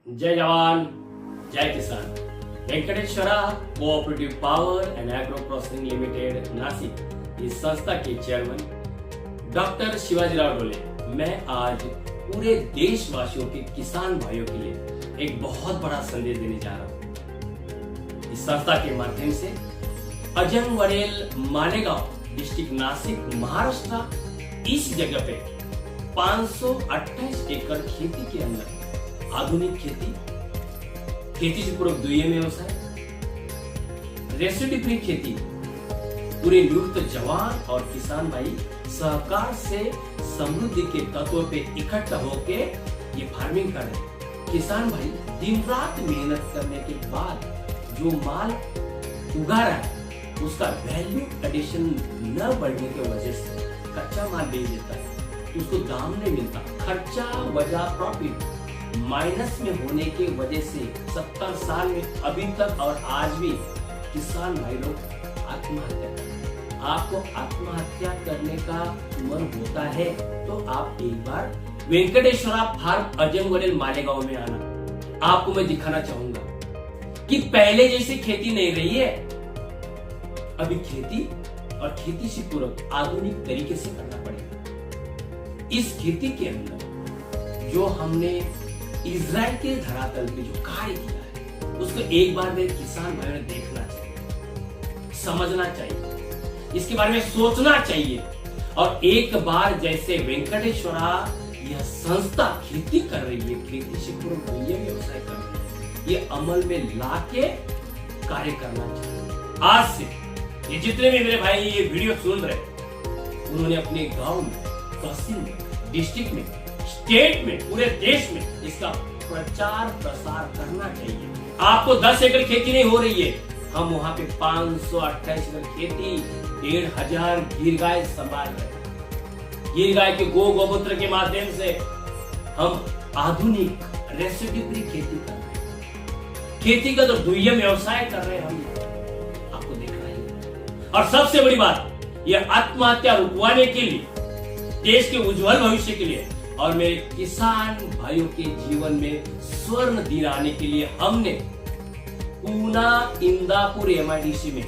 जय जवान जय किसान। Venkateshwara cooperative power and agro processing limited Nashik इस संस्था के चेयरमैन डॉक्टर शिवाजीराव डोले, मैं आज पूरे देशवासियों के किसान भाइयों के लिए एक बहुत बड़ा संदेश देने जा रहा हूँ। इस संस्था के माध्यम से अजंग वडेल मालेगांव डिस्ट्रिक्ट नासिक महाराष्ट्र इस जगह पे 528 एकड़ खेती के अंदर आधुनिक खेती से पूर्वक द्वितीय व्यवसाय, रेसिड्यू फ्री खेती, पूरे नियुक्त जवान और किसान भाई सहकार से समृद्धि के तत्व पे इकट्ठा होके ये फार्मिंग कर रहे हैं। किसान भाई दिन रात मेहनत करने के बाद जो माल उगा रहा है उसका वैल्यू एडिशन न बढ़ने की वजह से कच्चा माल बेच देता है, उसको दाम नहीं मिलता, खर्चा वजह प्रॉफिट माइनस में होने की वजह से 70 साल में अभी तक और आज भी किसान भाई लोग आत्महत्या करते हैं। आपको आत्महत्या करने का मन होता है तो आप एक बार वेंकटेश्वरा फार्म अजंग वडेल मालेगांव में आना। आपको मैं दिखाना चाहूंगा कि पहले जैसी खेती नहीं रही है, अभी खेती और खेती से पूरक आधुनिक तरीके से करना पड़ेगा। इस खेती के अंदर जो हमने इजराइल के धरातल पे जो कार्य किया है उसको एक बार मेरे किसान भाइयों ने देखना चाहिए, समझना चाहिए, इसके बारे में सोचना चाहिए और एक बार जैसे वेंकटेश्वरा यह संस्था खेती कर रही है, खेती से पूर्व व्यवसाय कर रही है, ये अमल में लाके कार्य करना चाहिए। आज से ये जितने भी मेरे भाई ये वीडियो सुन रहे उन्होंने अपने गांव में, तहसील में, डिस्ट्रिक्ट में, स्टेट में, पूरे देश में इसका प्रचार प्रसार करना चाहिए। आपको 10 एकड़ खेती नहीं हो रही है, हम वहां पे 528 एकड़ खेती 1500 गिर गाय संभाल रहे। गिर गाय के गोमूत्र के माध्यम से हम आधुनिक रेसिड्यू फ्री खेती कर रहे हैं। खेती का तो द्वितीय व्यवसाय कर रहे हैं हम, आपको दिख रहा है। और सबसे बड़ी बात, यह आत्महत्या रुकवाने के लिए, देश के उज्जवल भविष्य के लिए और मेरे किसान भाइयों के जीवन में स्वर्ण दिन आने के लिए हमने पूना इंदापुर एमआईडीसी में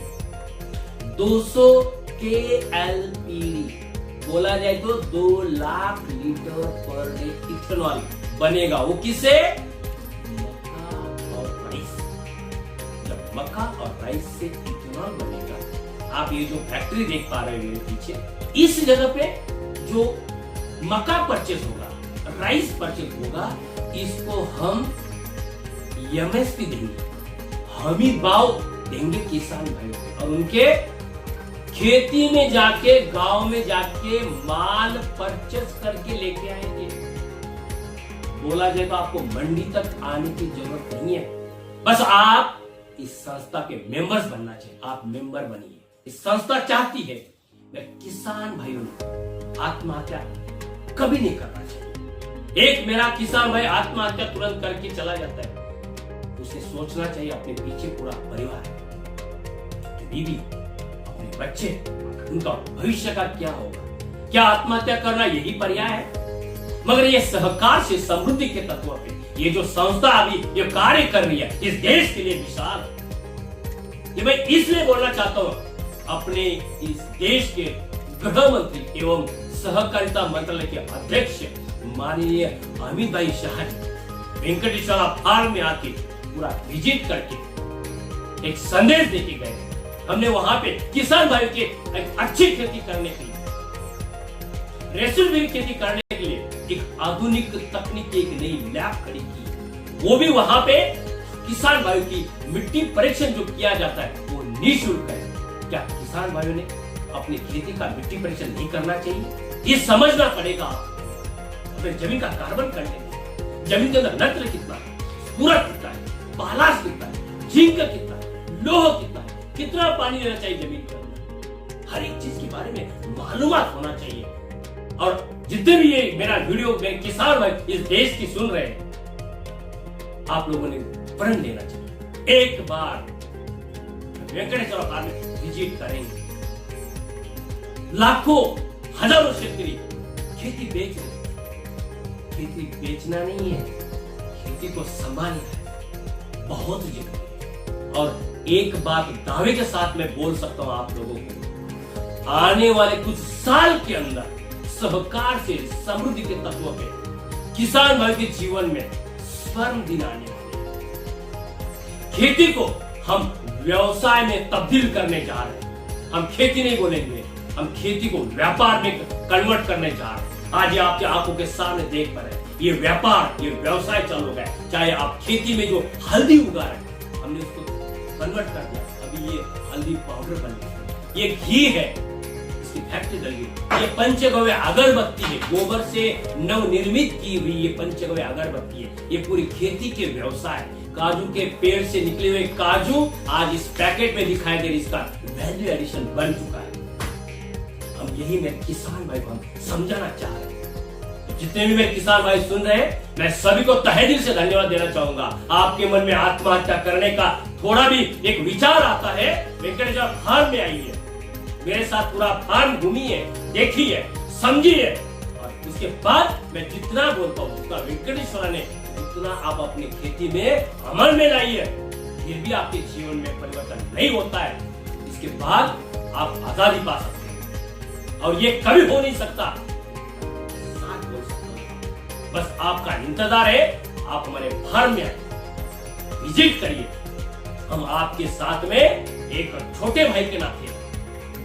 200 KLPD, बोला जाए तो 2 lakh litre per day ethanol बनेगा। वो किसे? मक्का और राइस। जब मक्का और राइस से इथेनॉल बनेगा, आप ये जो फैक्ट्री देख पा रहे हैं मेरे पीछे, इस जगह पे जो मक्का परचेस होगा, राइस परचेस होगा, इसको हम एमएसपी देंगे, हमी भाव देंगे किसान भाई को और उनके खेती में जाके, गांव में जाके माल परचेस करके लेके आएंगे। बोला जाए तो आपको मंडी तक आने की जरूरत नहीं है, बस आप इस संस्था के मेंबर्स बनना चाहिए। आप मेंबर बनिए। इस संस्था चाहती है किसान भाइयों ने आत्महत्या कभी नहीं करना चाहिए। एक मेरा किसान भाई आत्महत्या तुरंत करके चला जाता है, उसे सोचना चाहिए अपने पीछे पूरा परिवार, बीवी, अपने बच्चे, उनका भविष्य का क्या होगा। क्या आत्महत्या करना यही पर्याय है? मगर ये सहकार से समृद्धि के तत्व पे ये जो संस्था अभी ये कार्य कर रही है, इस देश के लिए विशाल है। ये मैं इसलिए बोलना चाहता हूं अपने इस देश के गृह मंत्री एवं सहकारिता मंत्रालय के अध्यक्ष माननीय अमित भाई शाह जी वेंकटेश्वरा फार्म में आके पूरा विजिट करके एक संदेश देके गए। हमने वहां पे किसान भाइयों के एक अच्छी खेती करने के लिए, रेसिड्यू खेती करने के लिए एक आधुनिक तकनीक की एक नई लैब खड़ी की। वो भी वहां पे किसान भाइयों की मिट्टी परीक्षण जो किया जाता है वो निःशुल्क है। क्या किसान भाइयों ने अपनी खेती का मिट्टी परीक्षण नहीं करना चाहिए? ये समझना पड़ेगा। अपने जमीन का कार्बन कंटेंट, जमीन के अंदर नत्र कितना है, पूरक कितना है, बालास कितना है, जिंक कितना है, लोह कितना है, कितना पानी देना चाहिए जमीन के अंदर, हर एक चीज के बारे में मालूमात होना चाहिए। और जितने भी ये मेरा वीडियो में किसान भाई इस देश की सुन रहे हैं, आप लोगों ने प्रण लेना चाहिए। एक बार वेंकटेश्वरा फार्म में विजिट करेंगे, लाखों हजारों शेतकरी खेती बेच रहे। खेती बेचना नहीं है, खेती को संभालना है, बहुत जरूरी। और एक बात दावे के साथ मैं बोल सकता हूं आप लोगों को, आने वाले कुछ साल के अंदर सहकार से समृद्धि के तत्व पे किसान भाई के जीवन में स्वर्ण दिन आने वाले हैं। खेती को हम व्यवसाय में तब्दील करने जा रहे हैं। हम खेती नहीं बोलेंगे, हम खेती को व्यापार में कन्वर्ट करने जा रहे हैं। आज ये आपकी आंखों के सामने देख पा रहे हैं, ये व्यापार, ये व्यवसाय चालू है। चाहे आप खेती में जो हल्दी उगा रहे हैं, हमने उसको कन्वर्ट कर दिया, अभी ये हल्दी पाउडर बन गया, ये घी है, इसकी फैक्ट्री लगी, ये पंचगव्य अगरबत्ती है, गोबर से नवनिर्मित की हुई ये पंचगव्य अगरबत्ती है। ये पूरी खेती के व्यवसाय, काजू के पेड़ से निकले हुए काजू आज इस पैकेट में दिखाई दे रही, इसका वैल्यू एडिशन बन चुका है। हम यही मेरे किसान भाई को हम समझाना चाह रहे हैं। जितने भी मेरे किसान भाई सुन रहे हैं, मैं सभी को तहे दिल से धन्यवाद देना चाहूंगा। आपके मन में आत्महत्या करने का थोड़ा भी एक विचार आता है, वेंकटेश्वर फार्म में आइए, मेरे साथ पूरा फार्म घूमिए, देखिए, समझिए, और उसके बाद मैं जितना बोलता हूँ उतना वेंकटेश्वर ने उतना आप अपनी खेती में अमल में लाइए। फिर भी आपके जीवन में परिवर्तन नहीं होता है, इसके बाद आप आजादी पा सकते हैं, और ये कभी हो नहीं सकता। साथ बोल सकता हूं, बस आपका इंतजार है, आप हमारे फार्म में विजिट करिए। हम आपके साथ में एक छोटे भाई के नाते,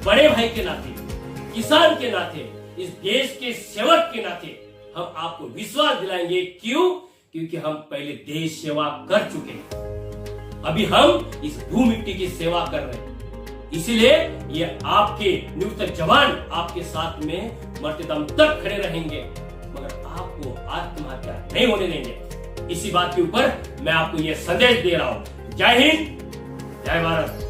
बड़े भाई के नाते, किसान के नाते, इस देश के सेवक के नाते हम आपको विश्वास दिलाएंगे। क्यों? क्योंकि हम पहले देश सेवा कर चुके हैं, अभी हम इस भू मिट्टी की सेवा कर रहे हैं। इसीलिए ये आपके नियुक्त जवान आपके साथ में मरते दम तक खड़े रहेंगे, मगर आपको आत्महत्या नहीं होने देंगे। इसी बात के ऊपर मैं आपको ये संदेश दे रहा हूं। जय हिंद, जय भारत।